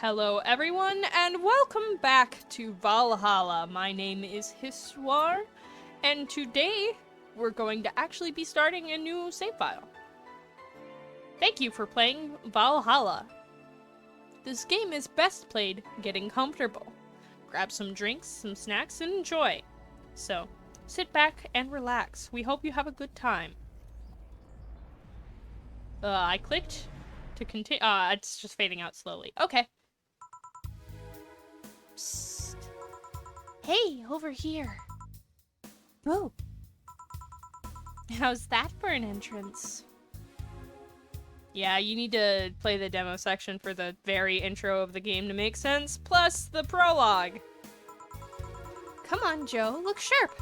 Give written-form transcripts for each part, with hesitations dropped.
Hello everyone, and welcome back to Valhalla. My name is Hiswar, and today we're going to actually be starting a new save file. Thank you for playing Valhalla. This game is best played getting comfortable. Grab some drinks, some snacks, and enjoy. So, sit back and relax. We hope you have a good time. I clicked to continue. It's just fading out slowly. Okay. Psst. Hey, over here. Whoa. How's that for an entrance? Yeah, you need to play the demo section for the very intro of the game to make sense, plus the prologue. Come on, Joe, look sharp.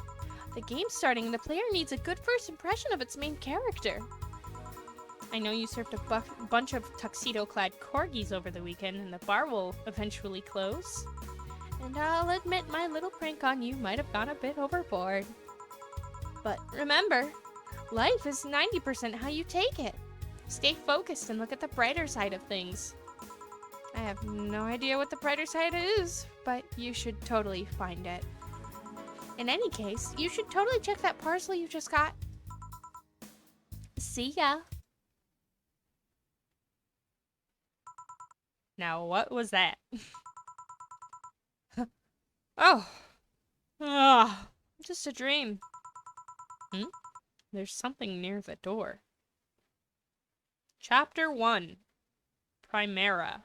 The game's starting and the player needs a good first impression of its main character. I know you served a bunch of tuxedo-clad corgis over the weekend, and the bar will eventually close. And I'll admit my little prank on you might have gone a bit overboard. But remember, life is 90% how you take it. Stay focused and look at the brighter side of things. I have no idea what the brighter side is, but you should totally find it. In any case, you should totally check that parcel you just got. See ya. Now, what was that? Oh. Just a dream. There's something near the door. Chapter 1. Primera.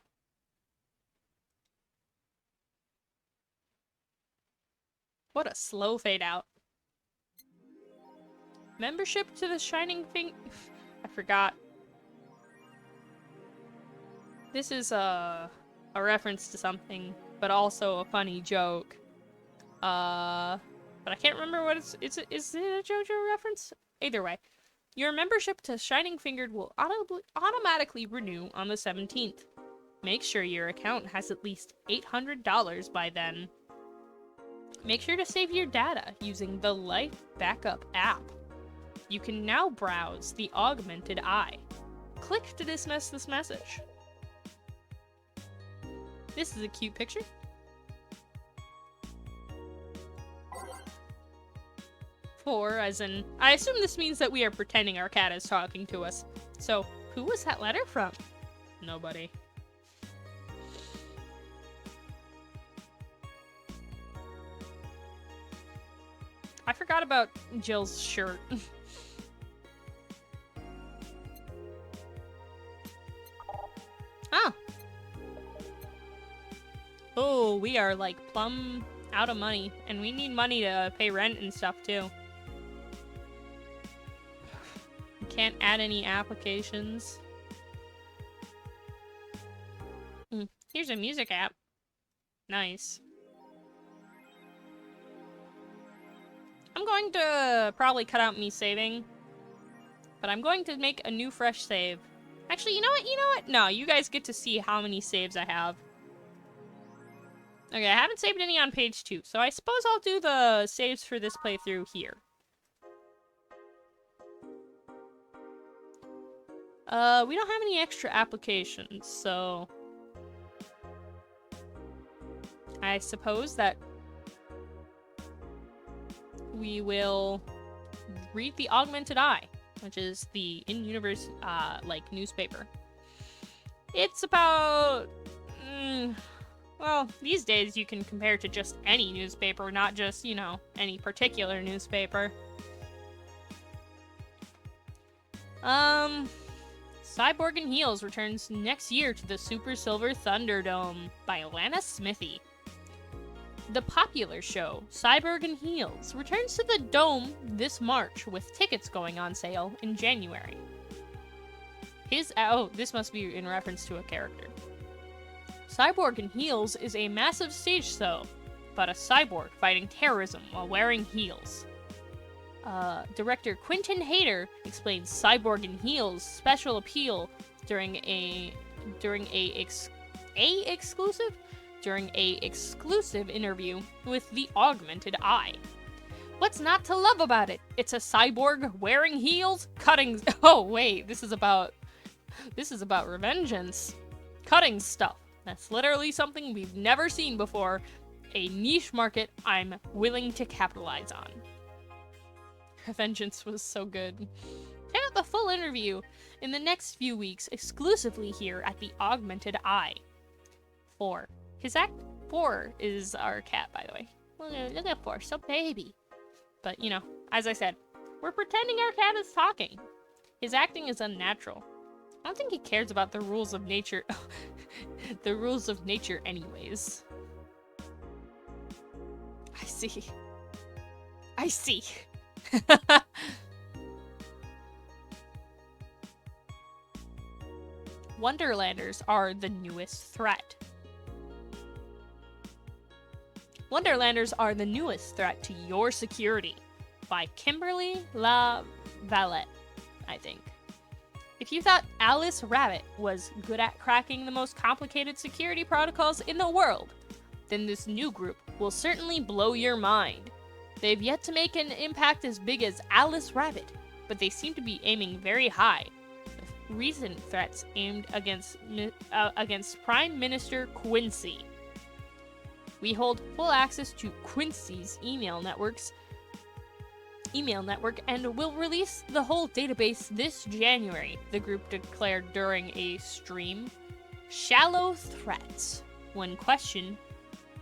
What a slow fade out. Membership to the Shining Thing. I forgot. This is a reference to something, but also a funny joke. But I can't remember what is it a JoJo reference? Either way, your membership to Shining Fingered will automatically renew on the 17th. Make sure your account has at least $800 by then. Make sure to save your data using the Life Backup app. You can now browse the Augmented Eye. Click to dismiss this message. This is a cute picture. For, as in, I assume this means that we are pretending our cat is talking to us. So, who was that letter from? Nobody. I forgot about Jill's shirt. Ah. Oh, we are like plumb out of money, and we need money to pay rent and stuff too. Can't add any applications. Here's a music app. Nice. I'm going to probably cut out me saving, but I'm going to make a new fresh save. Actually, you know what? No, you guys get to see how many saves I have. Okay, I haven't saved any on page 2, so I suppose I'll do the saves for this playthrough here. We don't have any extra applications, so I suppose that we will read the Augmented Eye, which is the in-universe, newspaper. It's about, well, these days you can compare to just any newspaper, not just, any particular newspaper. Cyborg and Heels returns next year to the Super Silver Thunderdome by Lana Smithy. The popular show, Cyborg and Heels, returns to the Dome this March with tickets going on sale in January. This must be in reference to a character. Cyborg and Heels is a massive stage show about a cyborg fighting terrorism while wearing heels. Director Quentin Hayter explains Cyborg and Heels' special appeal during a exclusive interview with the Augmented Eye. What's not to love about it? It's a cyborg wearing heels, cutting. Oh wait, this is about revengeance, cutting stuff. That's literally something we've never seen before. A niche market I'm willing to capitalize on. Vengeance was so good. Check out the full interview in the next few weeks, exclusively here at the Augmented Eye. 4. His act 4 is our cat, by the way. Look at 4, so baby. But, you know, as I said, we're pretending our cat is talking. His acting is unnatural. I don't think he cares about the rules of nature. The rules of nature anyways. I see. I see. Wonderlanders are the newest threat. Wonderlanders are the newest threat to your security. By Kimberly La-Valette, I think. If you thought Alice Rabbit was good at cracking the most complicated security protocols in the world, then this new group will certainly blow your mind. They've yet to make an impact as big as Alice Rabbit, but they seem to be aiming very high. Recent threats aimed against Prime Minister Quincy. We hold full access to Quincy's email network and will release the whole database this January, the group declared during a stream. Shallow threats. When questioned,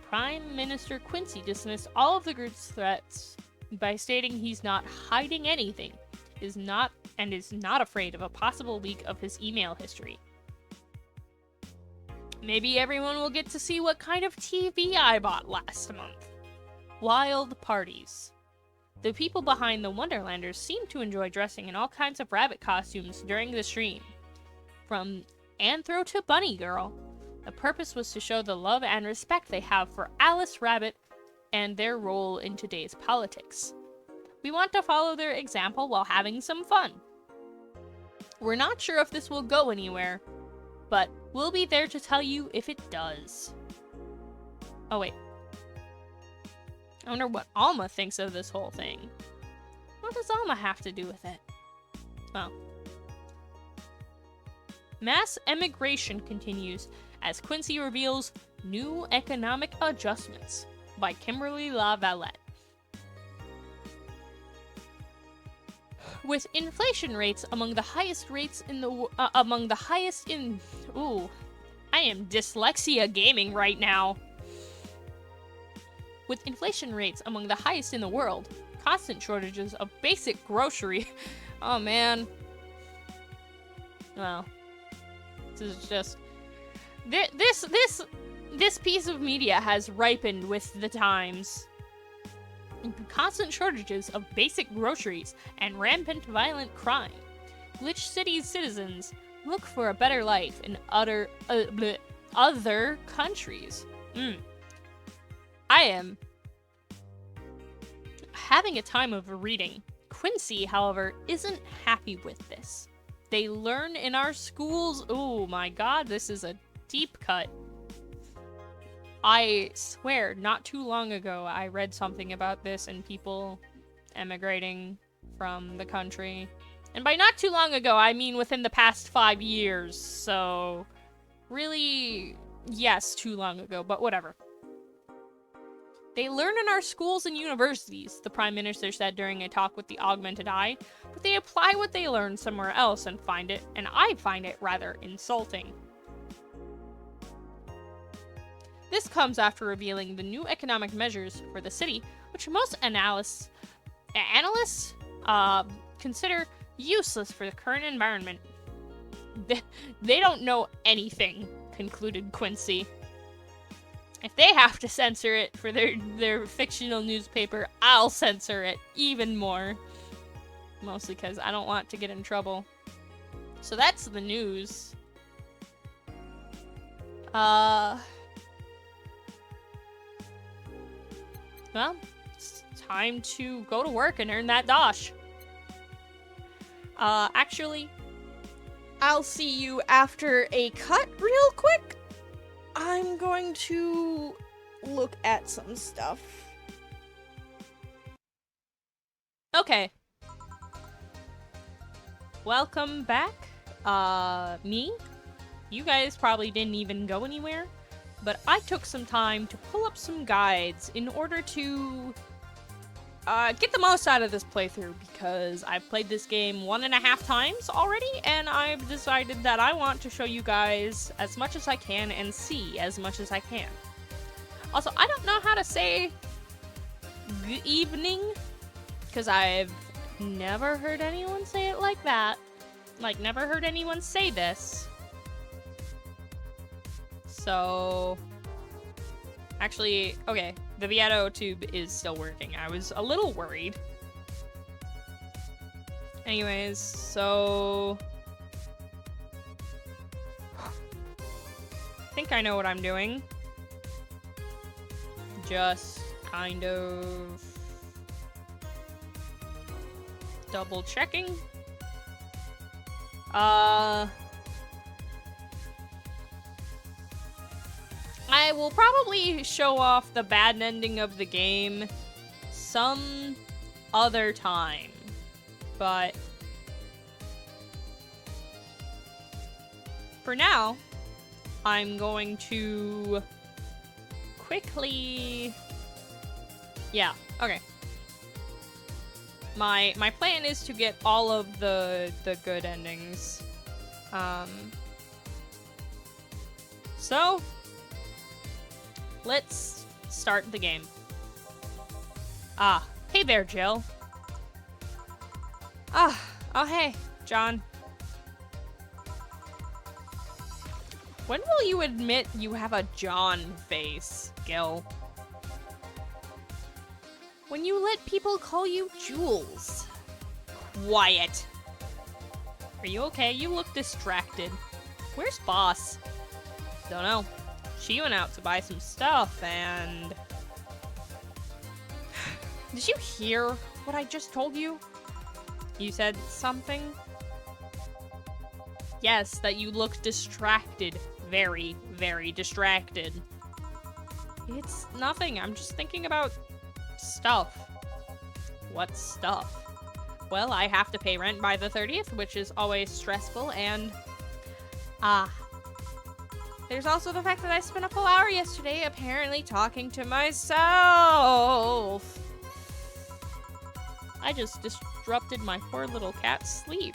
Prime Minister Quincy dismissed all of the group's threats by stating he's not hiding anything, is not afraid of a possible leak of his email history. Maybe everyone will get to see what kind of TV I bought last month. Wild parties. The people behind the Wonderlanders seem to enjoy dressing in all kinds of rabbit costumes during the stream. From Anthro to Bunny Girl, the purpose was to show the love and respect they have for Alice Rabbit and their role in today's politics. We want to follow their example while having some fun. We're not sure if this will go anywhere, but we'll be there to tell you if it does. Oh wait. I wonder what Alma thinks of this whole thing. What does Alma have to do with it? Well. Mass emigration continues as Quincy reveals new economic adjustments by Kimberly La-Valette. With inflation rates among the highest in I am dyslexia gaming right now. With inflation rates among the highest in the world, constant shortages of basic grocery. Oh man. Well, this is just this piece of media has ripened with the times. Constant shortages of basic groceries and rampant violent crime. Glitch City's citizens look for a better life in other countries. I am having a time of reading. Quincy, however, isn't happy with this. They learn in our schools. Oh my god, this is a deep cut. I swear, not too long ago, I read something about this and people emigrating from the country. And by not too long ago, I mean within the past 5 years. So, really, yes, too long ago, but whatever. They learn in our schools and universities, the Prime Minister said during a talk with the Augmented Eye, but they apply what they learn somewhere else and I find it rather insulting. This comes after revealing the new economic measures for the city, which most analysts consider useless for the current environment. They don't know anything, concluded Quincy. If they have to censor it for their fictional newspaper, I'll censor it even more. Mostly because I don't want to get in trouble. So that's the news. Well, it's time to go to work and earn that dosh. Actually, I'll see you after a cut real quick. I'm going to look at some stuff. Okay. Welcome back. Me? You guys probably didn't even go anywhere. but I took some time to pull up some guides in order to get the most out of this playthrough, because I've played this game 1.5 times already, and I've decided that I want to show you guys as much as I can and see as much as I can. Also, I don't know how to say good evening, because I've never heard anyone say it like that. Like, never heard anyone say this. So... Actually, okay, the Vieto tube is still working. I was a little worried. Anyways, so... I think I know what I'm doing. Just kind of... double checking. I will probably show off the bad ending of the game some other time, but for now, I'm going to quickly... Yeah, okay. My plan is to get all of the good endings. So... let's start the game. Ah, hey there, Jill. Oh hey, John. When will you admit you have a John face, Gil? When you let people call you Jules. Quiet. Are you okay? You look distracted. Where's Boss? Don't know. She went out to buy some stuff, and... Did you hear what I just told you? You said something? Yes, that you look distracted. Very, very distracted. It's nothing. I'm just thinking about stuff. What stuff? Well, I have to pay rent by the 30th, which is always stressful, and... There's also the fact that I spent a full hour yesterday apparently talking to myself. I just disrupted my poor little cat's sleep.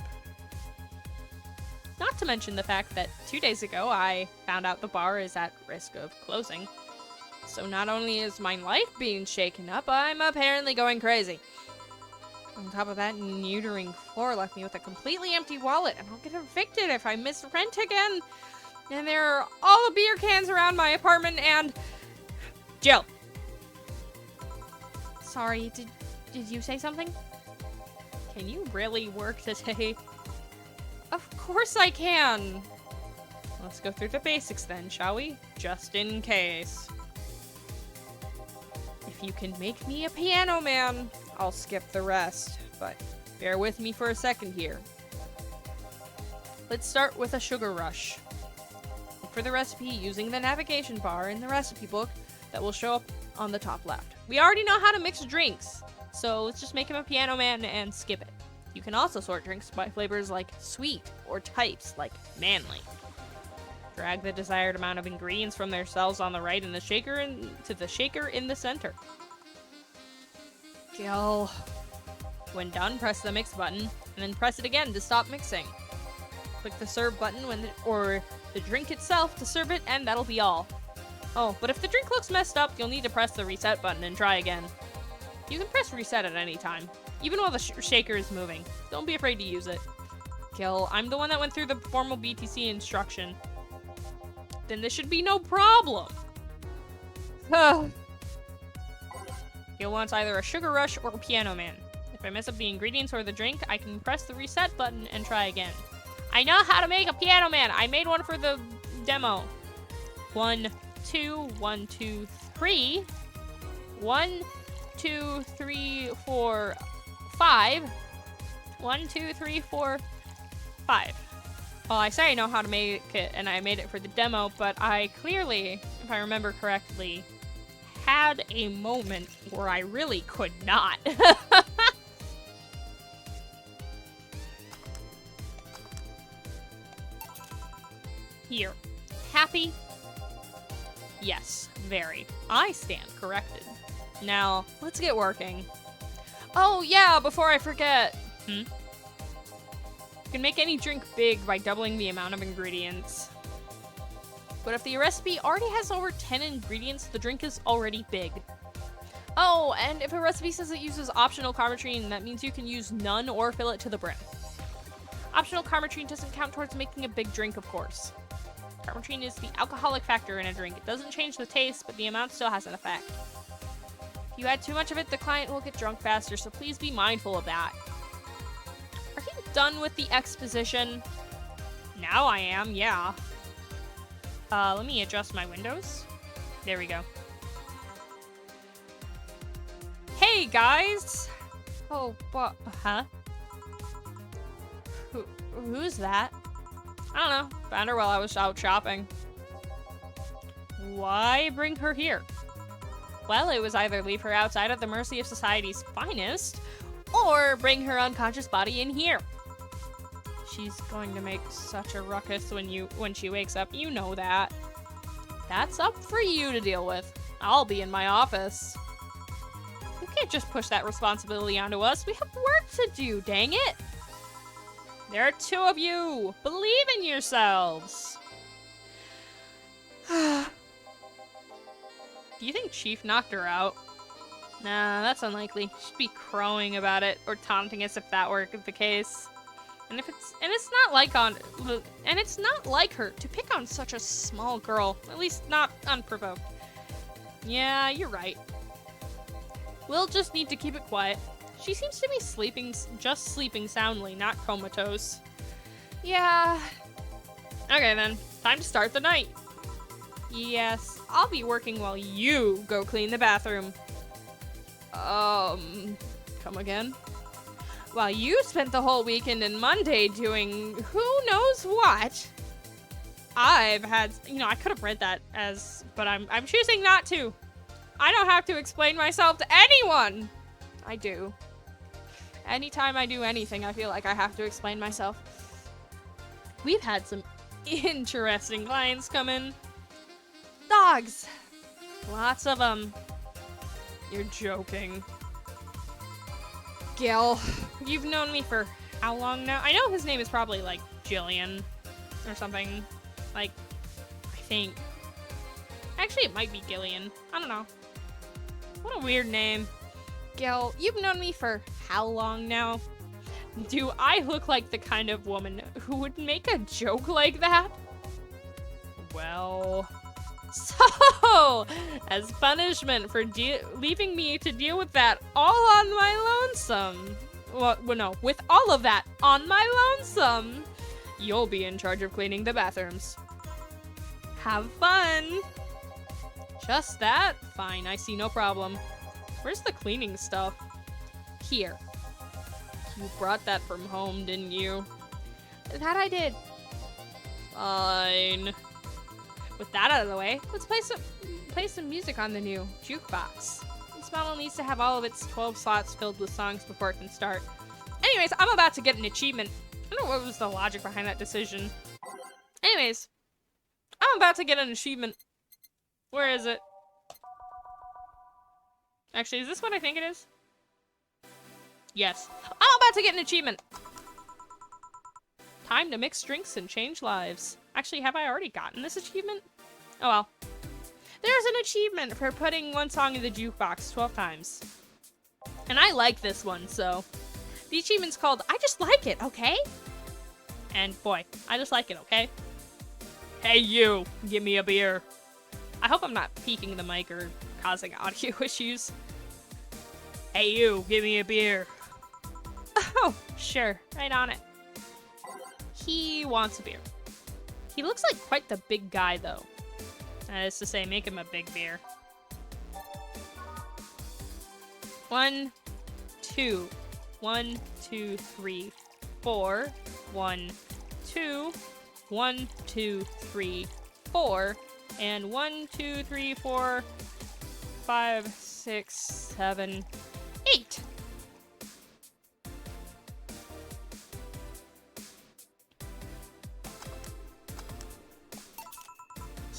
Not to mention the fact that 2 days ago I found out the bar is at risk of closing. So not only is my life being shaken up, I'm apparently going crazy. On top of that, neutering floor left me with a completely empty wallet, and I'll get evicted if I miss rent again. And there are all the beer cans around my apartment, and... Jill! Sorry, did you say something? Can you really work today? Of course I can! Let's go through the basics then, shall we? Just in case. If you can make me a piano man, I'll skip the rest. But bear with me for a second here. Let's start with a sugar rush. For the recipe using the navigation bar in the recipe book that will show up on the top left. We already know how to mix drinks, so let's just make him a piano man and skip it. You can also sort drinks by flavors like sweet or types like manly. Drag the desired amount of ingredients from their cells on the right in the shaker into the shaker in the center. Jill. When done, press the mix button and then press it again to stop mixing. Click the serve button or the drink itself to serve it, and that'll be all. Oh, but if the drink looks messed up, you'll need to press the reset button and try again. You can press reset at any time, even while the shaker is moving. Don't be afraid to use it. Gil, I'm the one that went through the formal BTC instruction. Then this should be no problem. Gil wants either a sugar rush or a piano man. If I mess up the ingredients or the drink, I can press the reset button and try again. I know how to make a piano man. I made one for the demo. 1, 2, 1, 2, 3. 1, 2, 3, 4, 5. 1, 2, 3, 4, 5. Well, I say I know how to make it, and I made it for the demo, but I clearly, if I remember correctly, had a moment where I really could not. Here. Happy? Yes, very. I stand corrected. Now, let's get working. Oh, yeah, before I forget. You can make any drink big by doubling the amount of ingredients. But if the recipe already has over 10 ingredients, the drink is already big. Oh, and if a recipe says it uses optional carmetrine, that means you can use none or fill it to the brim. Optional carmetrine doesn't count towards making a big drink, of course. Carmetrine is the alcoholic factor in a drink. It doesn't change the taste, but the amount still has an effect. If you add too much of it, the client will get drunk faster, so please be mindful of that. Are you done with the exposition? Now I am, yeah. Let me adjust my windows. There we go. Hey, guys! Oh, what? Huh? Who's that? I don't know. Found her while I was out shopping. Why bring her here? Well, it was either leave her outside at the mercy of society's finest, or bring her unconscious body in here. She's going to make such a ruckus when she wakes up. You know that. That's up for you to deal with. I'll be in my office. You can't just push that responsibility onto us. We have work to do, dang it. There are two of you. Believe in yourselves. Do you think Chief knocked her out? Nah, that's unlikely. She'd be crowing about it or taunting us if that were the case. And it's not like her to pick on such a small girl, at least not unprovoked. Yeah, you're right. We'll just need to keep it quiet. She seems to be sleeping soundly, not comatose. Yeah. Okay then, time to start the night. Yes, I'll be working while you go clean the bathroom. Come again? While you spent the whole weekend and Monday doing who knows what. I've had, I could have read that but I'm choosing not to. I don't have to explain myself to anyone. I do. Anytime I do anything, I feel like I have to explain myself. We've had some interesting clients come in. Dogs. Lots of them. You're joking. Gil, you've known me for how long now? I know his name is probably like Jillian or something. Like, I think. Actually, it might be Gillian. I don't know. What a weird name. Gil, you've known me for how long now? Do I look like the kind of woman who would make a joke like that? Well... So, as punishment for leaving me to deal with that all on my lonesome. Well, no, with all of that on my lonesome, you'll be in charge of cleaning the bathrooms. Have fun. Just that? Fine, I see no problem. Where's the cleaning stuff? Here. You brought that from home, didn't you? That I did. Fine. With that out of the way, let's play some music on the new jukebox. This model needs to have all of its 12 slots filled with songs before it can start. Anyways, I'm about to get an achievement. I don't know what was the logic behind that decision. Anyways, I'm about to get an achievement. Where is it? Actually, is this what I think it is? Yes. I'm about to get an achievement. Time to mix drinks and change lives. Actually, have I already gotten this achievement? Oh well. There's an achievement for putting one song in the jukebox 12 times. And I like this one, so... The achievement's called I Just Like It, okay? And boy, I just like it, okay? Hey you, give me a beer. I hope I'm not peeking the mic or causing audio issues. Hey you, give me a beer. Oh, sure, right on it. He wants a beer. He looks like quite the big guy, though. That is to say, make him a big beer. 1, 2. 1, 2, 3, 4. 1, 2. 1, 2, 3, 4. And 1, 2, 3, 4, 5, 6, 7, 8.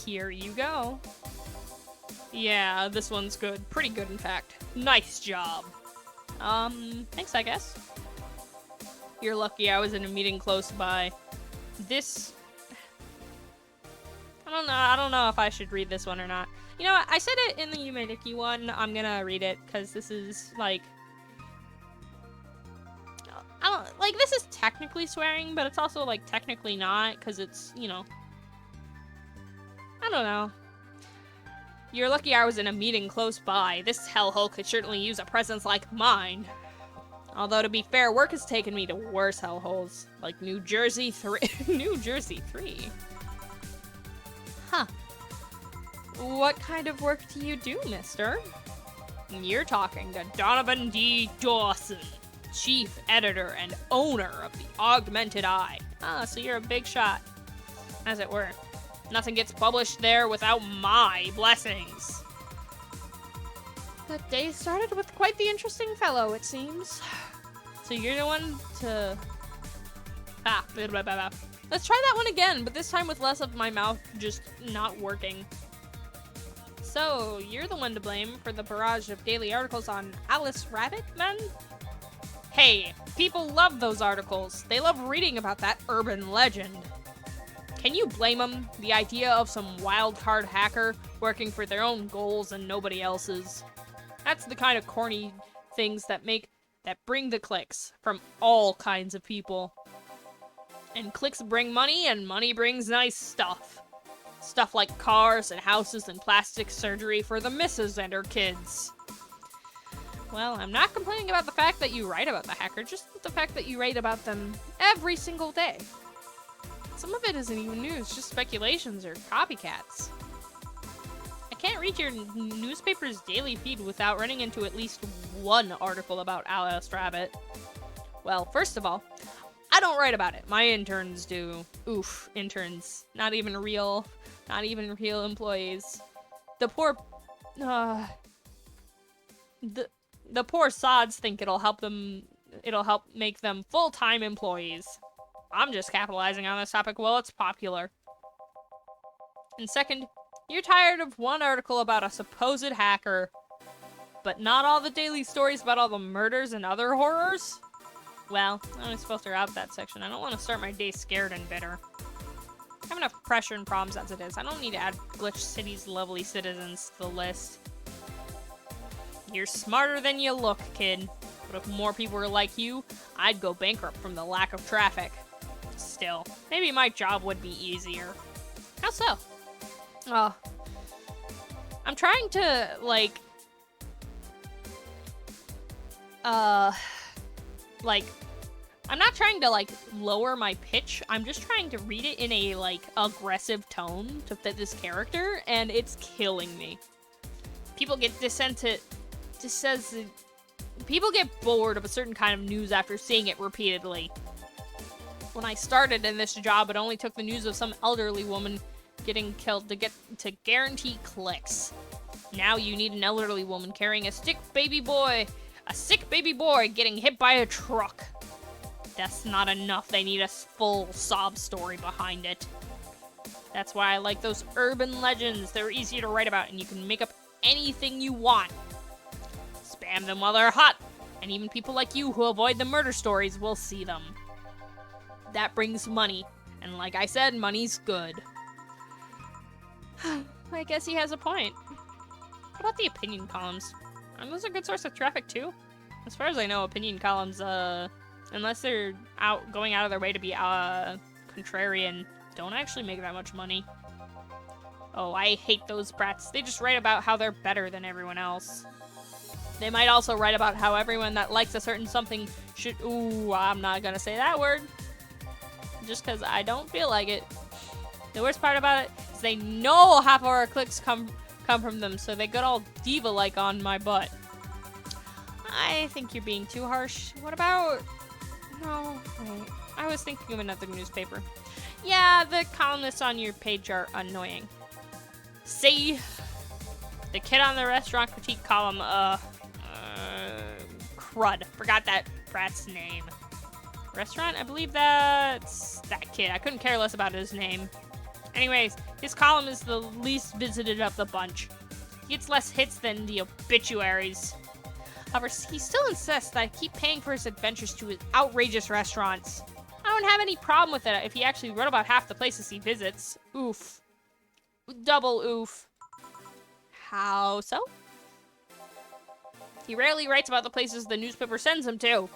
Here you go. Yeah, this one's good. Pretty good, in fact. Nice job. Thanks, I guess. You're lucky I was in a meeting close by. This... I don't know if I should read this one or not. You know what? I said it in the Yumeniki one. I'm gonna read it, because this is, like... this is technically swearing, but it's also, like, technically not, because it's, you know... I don't know. You're lucky I was in a meeting close by. This hellhole could certainly use a presence like mine. Although, to be fair, work has taken me to worse hellholes, like New Jersey 3. New Jersey 3? Huh. What kind of work do you do, mister? You're talking to Donovan D. Dawson, chief editor and owner of the Augmented Eye. Ah, so you're a big shot, as it were. Nothing gets published there without my blessings. That day started with quite the interesting fellow, it seems. So you're the one to... Blah, blah, blah. Let's try that one again, but this time with less of my mouth just not working. So, you're the one to blame for the barrage of daily articles on Alice Rabbit, then? Hey, people love those articles. They love reading about that urban legend. Can you blame them? The idea of some wild-card hacker working for their own goals and nobody else's. That's the kind of corny things that bring the clicks from all kinds of people. And clicks bring money, and money brings nice stuff. Stuff like cars and houses and plastic surgery for the missus and her kids. Well, I'm not complaining about the fact that you write about the hacker, just the fact that you write about them every single day. Some of it isn't even news, just speculations or copycats. I can't read your newspaper's daily feed without running into at least one article about Alice Rabbit. Well, first of all, I don't write about it. My interns do. Oof, interns. Not even real employees. The poor... The poor sods think it'll help make them full-time employees. I'm just capitalizing on this topic while it's popular. And second, you're tired of one article about a supposed hacker, but not all the daily stories about all the murders and other horrors? Well, I'm only supposed to out that section. I don't want to start my day scared and bitter. I have enough pressure and problems as it is. I don't need to add Glitch City's lovely citizens to the list. You're smarter than you look, kid. But if more people were like you, I'd go bankrupt from the lack of traffic. Still, maybe my job would be easier. How so? I'm trying to, I'm not trying to, lower my pitch. I'm just trying to read it in a, aggressive tone to fit this character, and it's killing me. People get people get bored of a certain kind of news after seeing it repeatedly. When I started in this job, it only took the news of some elderly woman getting killed to guarantee clicks. Now you need an elderly woman carrying a sick baby boy getting hit by a truck. That's not enough. They need a full sob story behind it. That's why I like those urban legends. They're easy to write about, and you can make up anything you want. Spam them while they're hot, and even people like you who avoid the murder stories will see them. That brings money, and like I said, money's good. I guess he has a point. What about the opinion columns? Aren't those a good source of traffic too? As far as I know, opinion columns, unless they're going out of their way to be contrarian, don't actually make that much money. Oh, I hate those brats. They just write about how they're better than everyone else. They might also write about how everyone that likes a certain something should... Ooh, I'm not gonna say that word. Just because I don't feel like it. The worst part about it is they know half of our clicks come from them, so they get all diva-like on my butt. I think you're being too harsh. What about... No, wait. I was thinking of another newspaper. Yeah, the columnists on your page are annoying. See? The kid on the restaurant critique column, crud. Forgot that brat's name. Restaurant? I believe that's that kid. I couldn't care less about his name. Anyways, his column is the least visited of the bunch. He gets less hits than the obituaries. However, he still insists that I keep paying for his adventures to his outrageous restaurants. I don't have any problem with it if he actually wrote about half the places he visits. Oof. Double oof. How so? He rarely writes about the places the newspaper sends him to.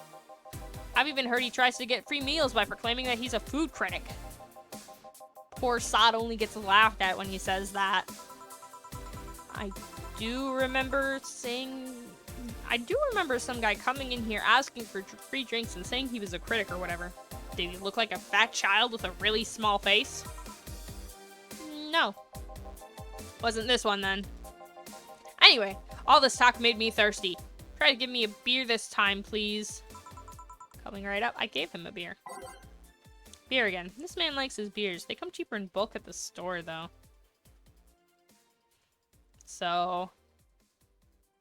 I've even heard he tries to get free meals by proclaiming that he's a food critic. Poor sod only gets laughed at when he says that. I do remember some guy coming in here asking for free drinks and saying he was a critic or whatever. Did he look like a fat child with a really small face? No. Wasn't this one then. Anyway, all this talk made me thirsty. Try to give me a beer this time, please. Coming right up, I gave him a beer. Beer again. This man likes his beers. They come cheaper in bulk at the store, though. So...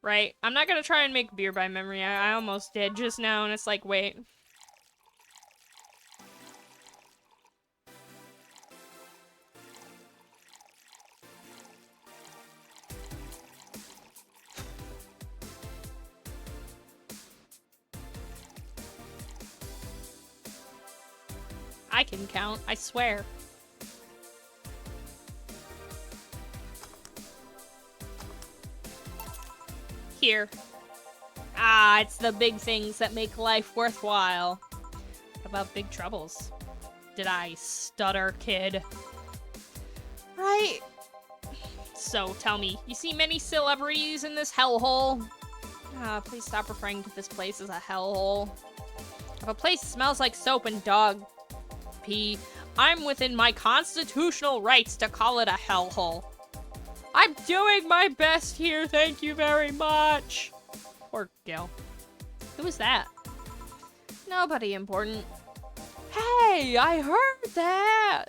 Right, I'm not gonna try and make beer by memory. I almost did just now, and it's like, wait. I can count, I swear. Here. Ah, it's the big things that make life worthwhile. What about big troubles? Did I stutter, kid? Right. So, tell me, you see many celebrities in this hellhole? Ah, please stop referring to this place as a hellhole. If a place smells like soap and dog pee, I'm within my constitutional rights to call it a hellhole. I'm doing my best here, thank you very much. Poor Gil. Who was that? Nobody important. Hey, I heard that!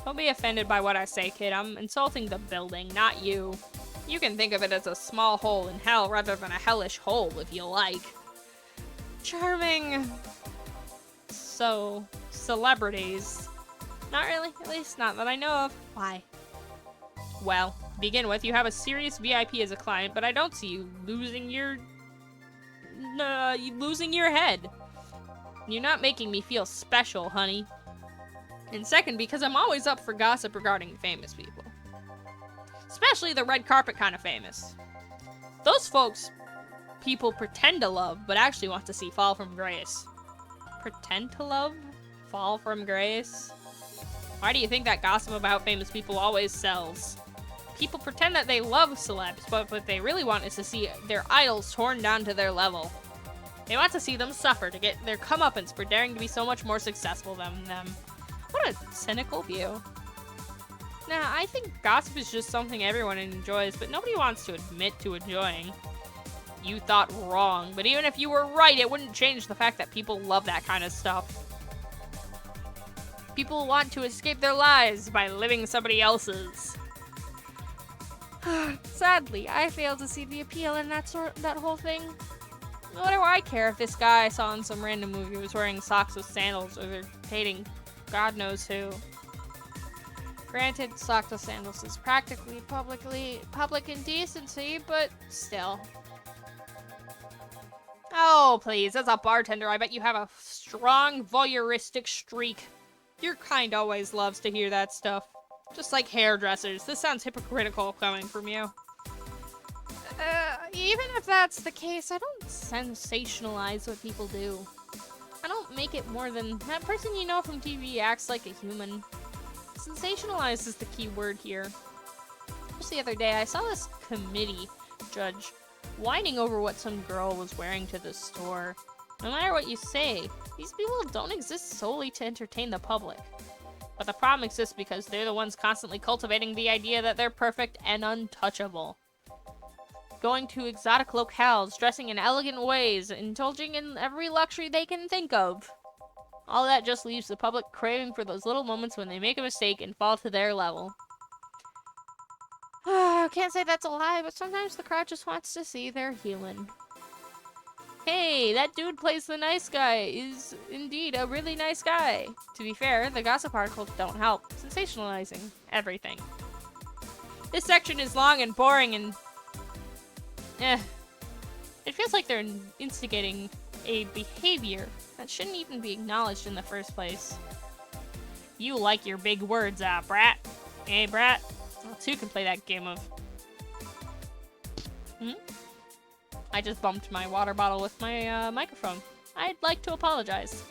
Don't be offended by what I say, kid. I'm insulting the building, not you. You can think of it as a small hole in hell rather than a hellish hole if you like. Charming. So, celebrities. Not really, at least not that I know of. Why? Well, to begin with, you have a serious VIP as a client, but I don't see you losing your head. You're not making me feel special, honey. And second, because I'm always up for gossip regarding famous people. Especially the red carpet kind of famous. Those folks, people pretend to love, but actually want to see fall from grace. Pretend to love? Fall from grace? Why do you think that gossip about famous people always sells? People pretend that they love celebs, but what they really want is to see their idols torn down to their level. They want to see them suffer to get their comeuppance for daring to be so much more successful than them. What a cynical view. Nah, I think gossip is just something everyone enjoys, but nobody wants to admit to enjoying. You thought wrong, but even if you were right, it wouldn't change the fact that people love that kind of stuff. People want to escape their lives by living somebody else's. Sadly, I fail to see the appeal in that whole thing. What do I care if this guy I saw in some random movie was wearing socks with sandals or they're dating God knows who. Granted, socks with sandals is practically public indecency, but still. Oh, please, as a bartender, I bet you have a strong voyeuristic streak. Your kind always loves to hear that stuff. Just like hairdressers. This sounds hypocritical coming from you. Even if that's the case, I don't sensationalize what people do. I don't make it more than that person you know from TV acts like a human. Sensationalize is the key word here. Just the other day, I saw this committee judge whining over what some girl was wearing to the store. No matter what you say, these people don't exist solely to entertain the public. But the problem exists because they're the ones constantly cultivating the idea that they're perfect and untouchable. Going to exotic locales, dressing in elegant ways, indulging in every luxury they can think of. All that just leaves the public craving for those little moments when they make a mistake and fall to their level. Can't say that's a lie, but sometimes the crowd just wants to see they're human. Hey, that dude plays the nice guy is indeed a really nice guy. To be fair, the gossip articles don't help, sensationalizing everything. This section is long and boring and... It feels like they're instigating a behavior that shouldn't even be acknowledged in the first place. You like your big words, brat. Hey, brat. Well, two can play that game of... I just bumped my water bottle with my microphone. I'd like to apologize.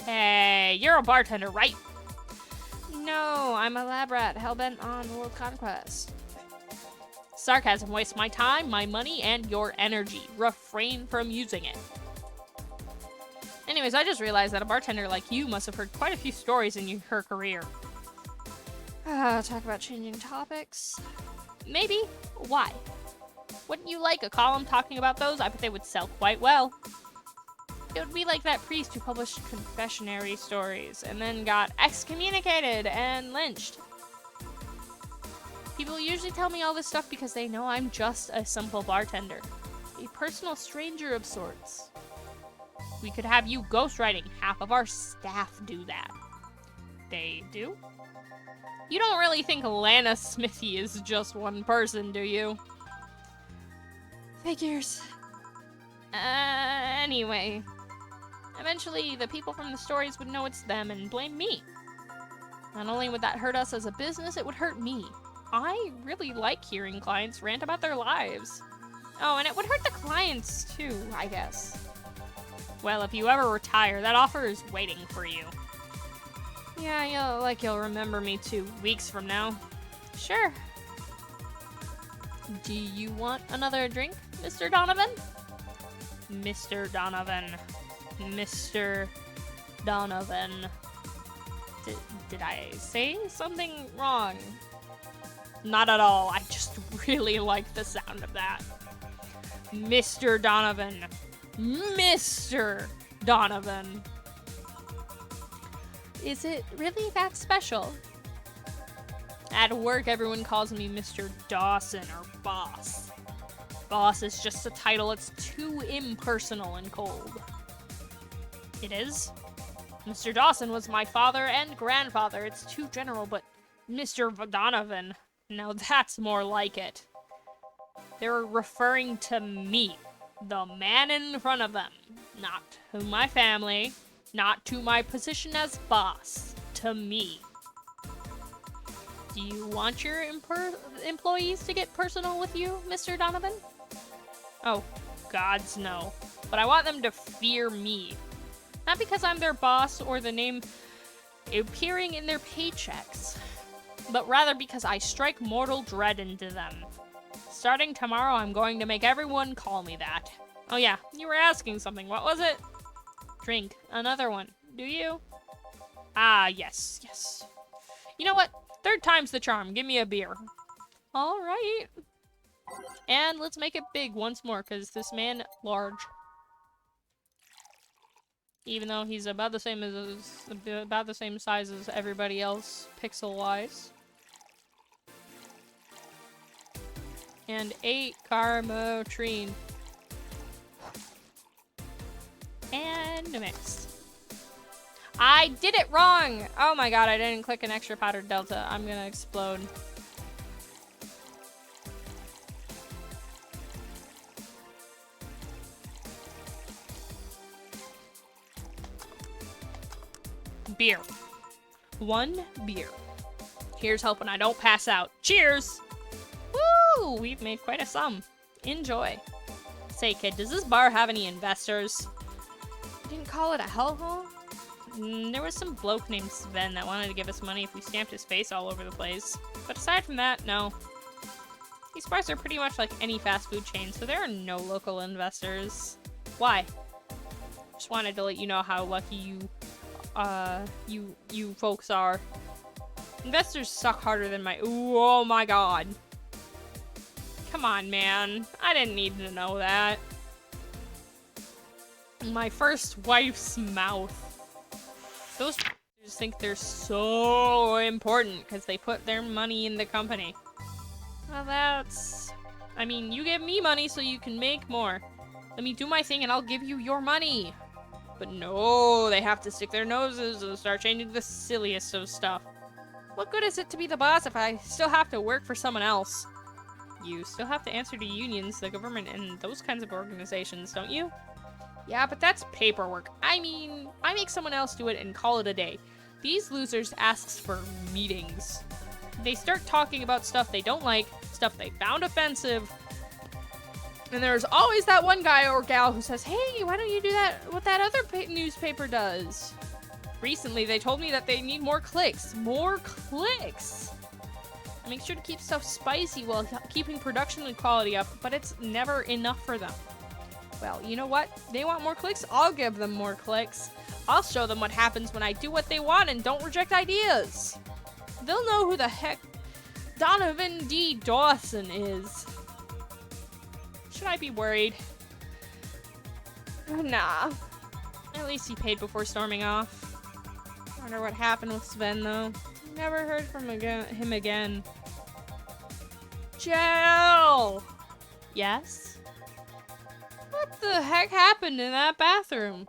Hey, you're a bartender, right? No, I'm a lab rat, hellbent on world conquest. Sarcasm wastes my time, my money, and your energy. Refrain from using it. Anyways, I just realized that a bartender like you must have heard quite a few stories in her career. Talk about changing topics? Maybe. Why? Wouldn't you like a column talking about those? I bet they would sell quite well. It would be like that priest who published confessionary stories and then got excommunicated and lynched. People usually tell me all this stuff because they know I'm just a simple bartender. A personal stranger of sorts. We could have you ghostwriting. Half of our staff do that. They do? You don't really think Lana Smithy is just one person, do you? Figures. Anyway. Eventually, the people from the stories would know it's them and blame me. Not only would that hurt us as a business, it would hurt me. I really like hearing clients rant about their lives. Oh, and it would hurt the clients too, I guess. Well, if you ever retire, that offer is waiting for you. Yeah, you'll remember me 2 weeks from now. Sure. Do you want another drink, Mr. Donovan? Mr. Donovan. Mr. Donovan. Did I say something wrong? Not at all. I just really like the sound of that. Mr. Donovan. Mr. Donovan. Is it really that special? At work, everyone calls me Mr. Dawson or Boss. Boss is just a title. It's too impersonal and cold. It is? Mr. Dawson was my father and grandfather. It's too general, but Mr. Donovan, now that's more like it. They're referring to me, the man in front of them. Not to my family, not to my position as boss, to me. Do you want your employees to get personal with you, Mr. Donovan? Oh, gods no. But I want them to fear me. Not because I'm their boss or the name appearing in their paychecks, but rather because I strike mortal dread into them. Starting tomorrow, I'm going to make everyone call me that. Oh yeah, you were asking something. What was it? Drink. Another one. Do you? Ah, yes. You know what? 3rd time's the charm. Give me a beer. All right. And let's make it big once more, because this man, large. Even though he's about the same size as everybody else, pixel-wise. And 8 Carmotrine. And mixed. I did it wrong! Oh my god, I didn't click an extra powdered delta. I'm gonna explode. Beer. 1 beer. Here's hoping I don't pass out. Cheers! Woo! We've made quite a sum. Enjoy. Say, kid, does this bar have any investors? You didn't call it a hellhole? There was some bloke named Sven that wanted to give us money if we stamped his face all over the place. But aside from that, no. These bars are pretty much like any fast food chain, so there are no local investors. Why? Just wanted to let you know how lucky you folks are. Investors suck harder than my— Ooh, oh my god. Come on, man. I didn't need to know that. My first wife's mouth. Those just think they're so important because they put their money in the company. Well, that's... I mean, you give me money so you can make more. Let me do my thing and I'll give you your money. But no, they have to stick their noses and start changing the silliest of stuff. What good is it to be the boss if I still have to work for someone else? You still have to answer to unions, the government, and those kinds of organizations, don't you? Yeah, but that's paperwork. I mean, I make someone else do it and call it a day. These losers asks for meetings. They start talking about stuff they don't like, stuff they found offensive. And there's always that one guy or gal who says, hey, why don't you do that what that other newspaper does? Recently, they told me that they need more clicks. More clicks! I make sure to keep stuff spicy while keeping production and quality up, but it's never enough for them. Well, you know what? They want more clicks, I'll give them more clicks. I'll show them what happens when I do what they want and don't reject ideas. They'll know who the heck Donovan D. Dawson is. Should I be worried? Nah. At least he paid before storming off. I wonder what happened with Sven, though. Never heard from him again. Jill! Yes? What the heck happened in that bathroom?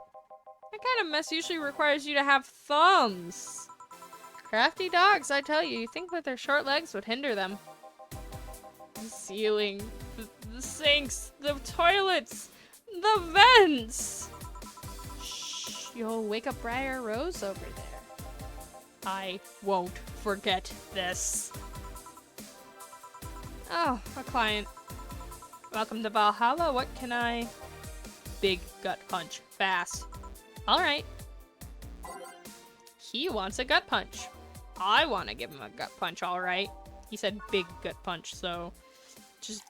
That kind of mess usually requires you to have thumbs. Crafty dogs, I tell you. You think that their short legs would hinder them. The ceiling, the sinks, the toilets, the vents! Shh, you'll wake up Briar Rose over there. I won't forget this. Oh, a client. Welcome to Valhalla. What can I... Big gut punch. Fast. Alright. He wants a gut punch. I want to give him a gut punch, alright. He said big gut punch, so... Just...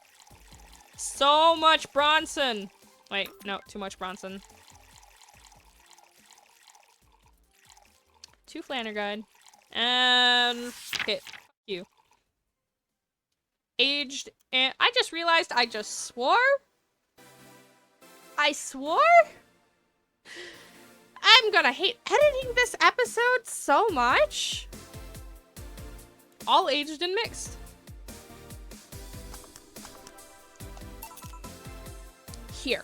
So much Bronson! Wait, no, too much Bronson. 2 Flanner Guide. And... hit. You. Aged, and I just realized I just swore? I swore? I'm gonna hate editing this episode so much. All aged and mixed. Here.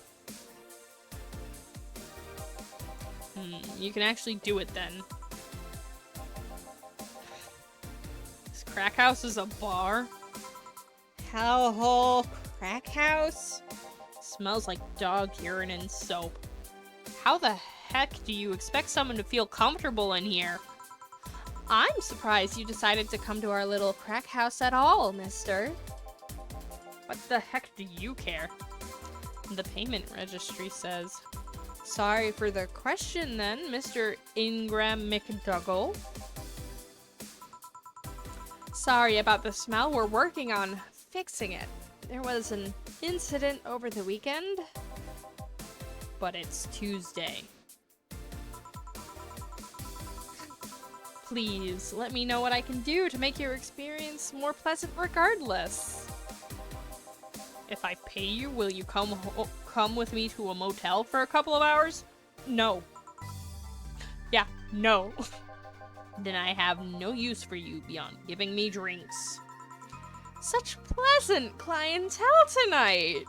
You can actually do it then. This crack house is a bar. Hellhole crack house? Smells like dog urine and soap. How the heck do you expect someone to feel comfortable in here? I'm surprised you decided to come to our little crack house at all, mister. What the heck do you care? The payment registry says. Sorry for the question then, Mr. Ingram McDougall. Sorry about the smell. We're working on fixing it. There was an incident over the weekend. But it's Tuesday. Please, let me know what I can do to make your experience more pleasant regardless. If I pay you, will you come with me to a motel for a couple of hours? No. Yeah, no. Then I have no use for you beyond giving me drinks. Such pleasant clientele tonight.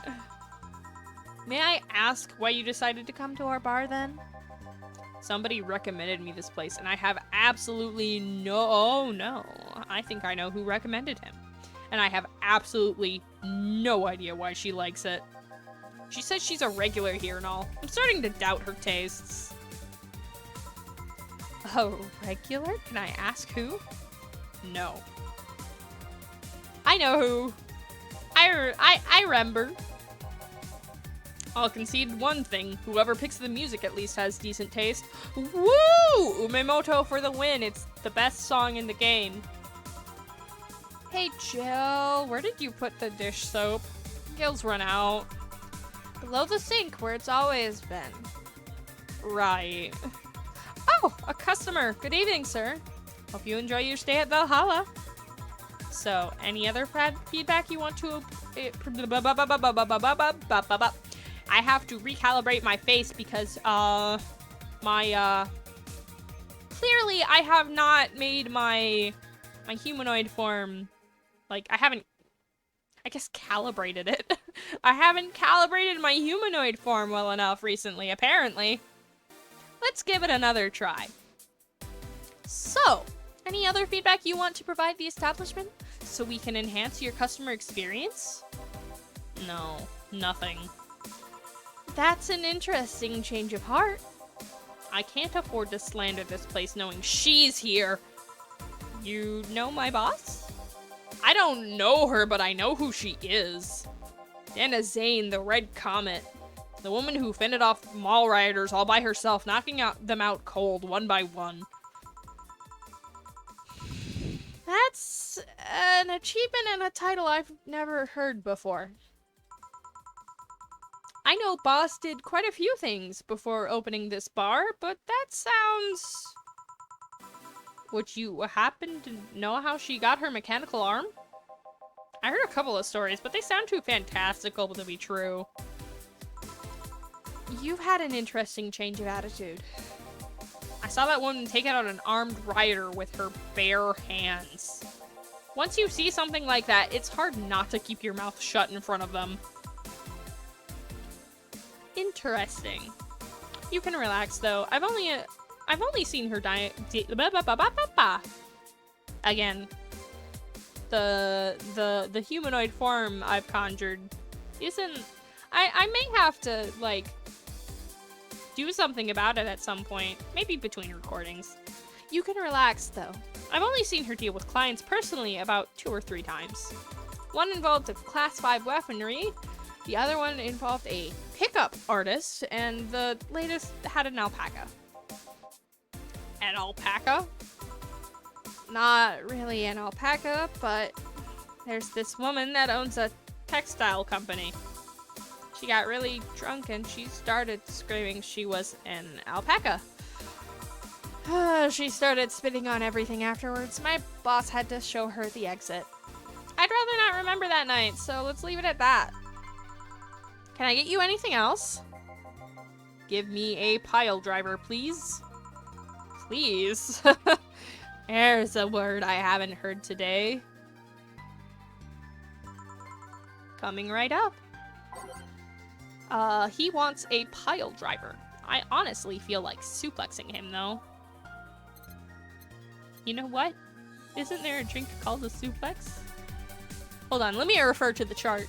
May I ask why you decided to come to our bar then? Somebody recommended me this place, and I have absolutely no, I think I know who recommended him. And I have absolutely no idea why she likes it. She says she's a regular here and all. I'm starting to doubt her tastes. Oh, regular? Can I ask who? No. I know who. I remember. I'll concede one thing. Whoever picks the music at least has decent taste. Woo! Umemoto for the win. It's the best song in the game. Hey, Jill. Where did you put the dish soap? Gil's run out. Below the sink, where it's always been. Right. Oh, a customer. Good evening, sir. Hope you enjoy your stay at Valhalla. So, any other feedback you want to... I have to recalibrate my face because, clearly I have not made my humanoid form, like, I guess calibrated it. I haven't calibrated my humanoid form well enough recently, apparently. Let's give it another try. So, Any other feedback you want to provide the establishment so we can enhance your customer experience? No, nothing. That's an interesting change of heart. I can't afford to slander this place knowing she's here. You know my boss? I don't know her, but I know who she is. Dana Zane, the Red Comet. The woman who fended off mall rioters all by herself, knocking them out cold, one by one. That's an achievement and a title I've never heard before. I know Boss did quite a few things before opening this bar, but that sounds... Would you happen to know how she got her mechanical arm? I heard a couple of stories, but they sound too fantastical to be true. You've had an interesting change of attitude. I saw that woman take out an armed rioter with her bare hands. Once you see something like that, it's hard not to keep your mouth shut in front of them. Interesting. You can relax though. I've only seen her die. Again. The humanoid form I've conjured isn't. I may have to like do something about it at some point, maybe between recordings. You can relax though. I've only seen her deal with clients personally about 2 or 3 times. One involved a class 5 weaponry, the other one involved a pickup artist, and the latest had an alpaca. An alpaca? Not really an alpaca, but there's this woman that owns a textile company. She got really drunk and she started screaming she was an alpaca. She started spitting on everything afterwards. My boss had to show her the exit. I'd rather not remember that night, so let's leave it at that. Can I get you anything else? Give me a pile driver, please. Please? There's a word I haven't heard today. Coming right up. He wants a pile driver. I honestly feel like suplexing him, though. You know what? Isn't there a drink called a suplex? Hold on, let me refer to the chart.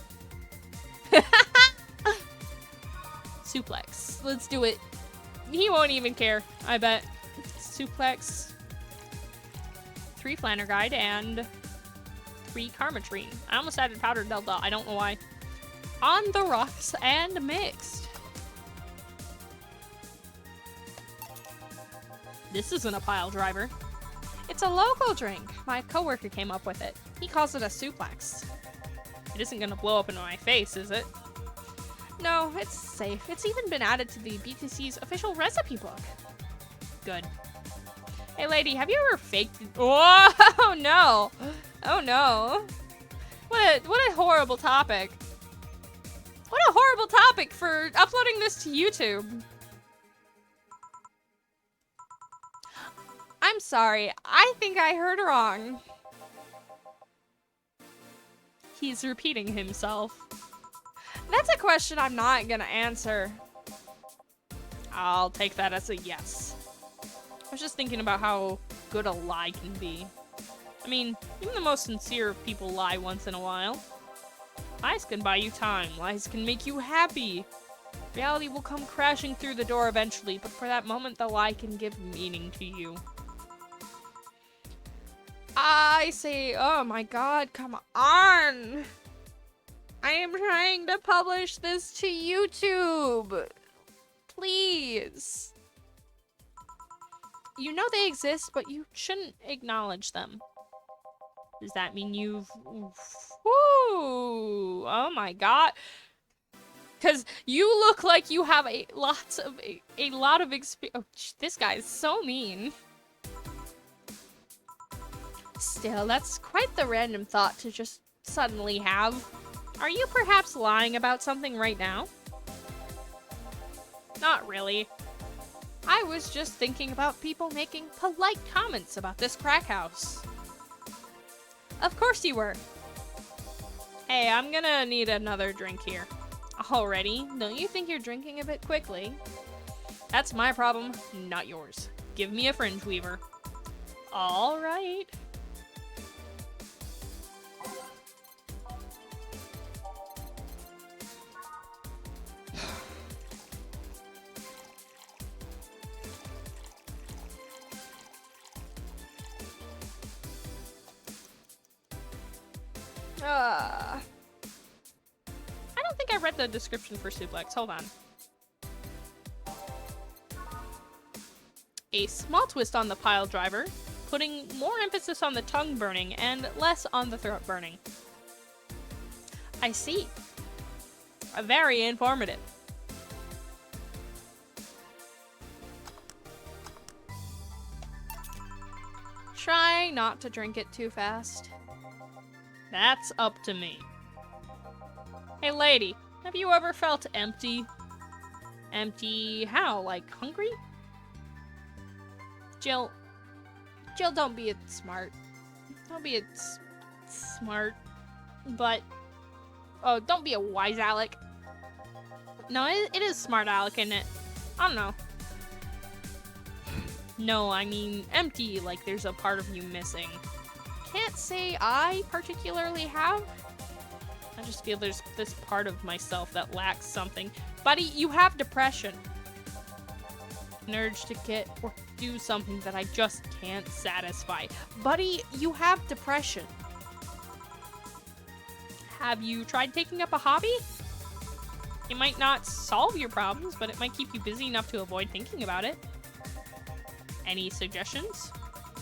Suplex. Let's do it. He won't even care, I bet. Suplex. 3 Flanner Guide and 3 Karmatrine. I almost added Powdered Delta. I don't know why. On the rocks and mixed. This isn't a pile driver. It's a local drink. My coworker came up with it. He calls it a suplex. It isn't gonna blow up into my face, is it? No, it's safe. It's even been added to the BTC's official recipe book. Good. Hey lady, have you ever faked- Oh no! Oh no. What a horrible topic. What a horrible topic for uploading this to YouTube. I'm sorry, I think I heard wrong. He's repeating himself. That's a question I'm not gonna answer. I'll take that as a yes. I was just thinking about how good a lie can be. I mean, even the most sincere of people lie once in a while. Lies can buy you time. Lies can make you happy. Reality will come crashing through the door eventually, but for that moment, the lie can give meaning to you. I say, oh my god, come on! I am trying to publish this to YouTube! Please! You know they exist, but you shouldn't acknowledge them. Does that mean you've... Woo! Oh my god. Because you look like you have a lot of experience. Oh, this guy is so mean. Still, that's quite the random thought to just suddenly have. Are you perhaps lying about something right now? Not really. I was just thinking about people making polite comments about this crack house. Of course you were. Hey, I'm gonna need another drink here. Already? Don't you think you're drinking a bit quickly? That's my problem, not yours. Give me a fringe weaver. All right. I don't think I read the description for suplex. Hold on. A small twist on the pile driver, putting more emphasis on the tongue burning and less on the throat burning. I see. Very informative. Try not to drink it too fast. That's up to me. Hey lady, have you ever felt empty? Empty how? Like hungry? Jill, don't be a smart. Don't be a smart, but... Oh, don't be a wise Alec. No, it is smart Alec, isn't it? I don't know. No, I mean empty, like there's a part of you missing. Can't say I particularly have. I just feel there's this part of myself that lacks something. Buddy, you have depression. An urge to get or do something that I just can't satisfy. Buddy, you have depression. Have you tried taking up a hobby? It might not solve your problems, but it might keep you busy enough to avoid thinking about it. Any suggestions?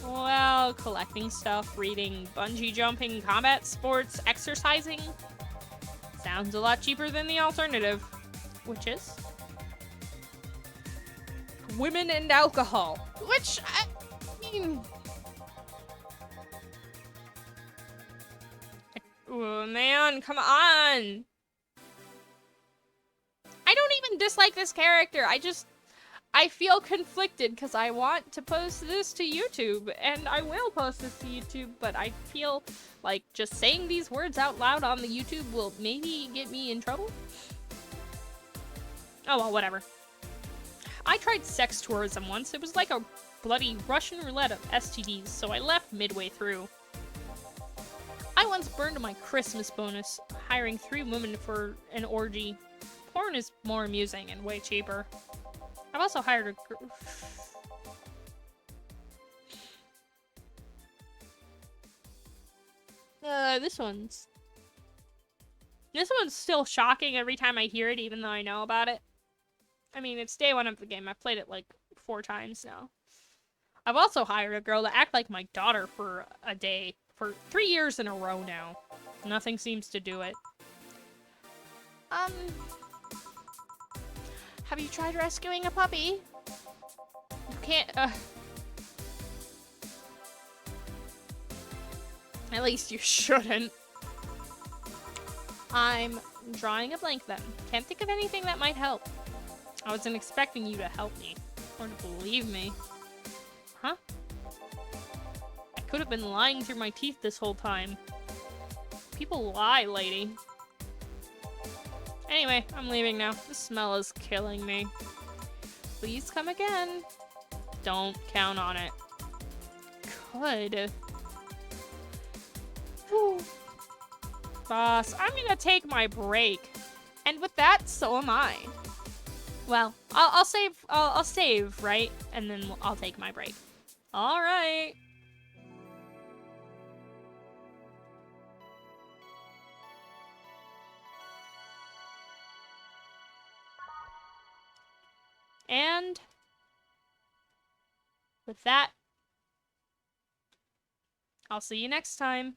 Well, collecting stuff, reading, bungee jumping, combat sports, exercising. Sounds a lot cheaper than the alternative. Which is? Women and alcohol. Which, I mean... Oh, man, come on! I don't even dislike this character, I feel conflicted because I want to post this to YouTube, and I will post this to YouTube, but I feel like just saying these words out loud on the YouTube will maybe get me in trouble. Oh well, whatever. I tried sex tourism once. It was like a bloody Russian roulette of STDs, so I left midway through. I once burned my Christmas bonus, hiring 3 women for an orgy. Porn is more amusing and way cheaper. I've also hired a this one's still shocking every time I hear it, even though I know about it. I mean, it's day 1 of the game. I've played it like 4 times now. I've also hired a girl to act like my daughter for a day for 3 years in a row now. Nothing seems to do it. Have you tried rescuing a puppy? You can't, At least you shouldn't. I'm drawing a blank then. Can't think of anything that might help. I wasn't expecting you to help me. Or to believe me. Huh? I could have been lying through my teeth this whole time. People lie, lady. Anyway, I'm leaving now. The smell is killing me. Please come again. Don't count on it. Could. Whew. Boss, I'm gonna take my break. And with that, so am I. Well, I'll save, right? And then I'll take my break. All right. And with that, I'll see you next time.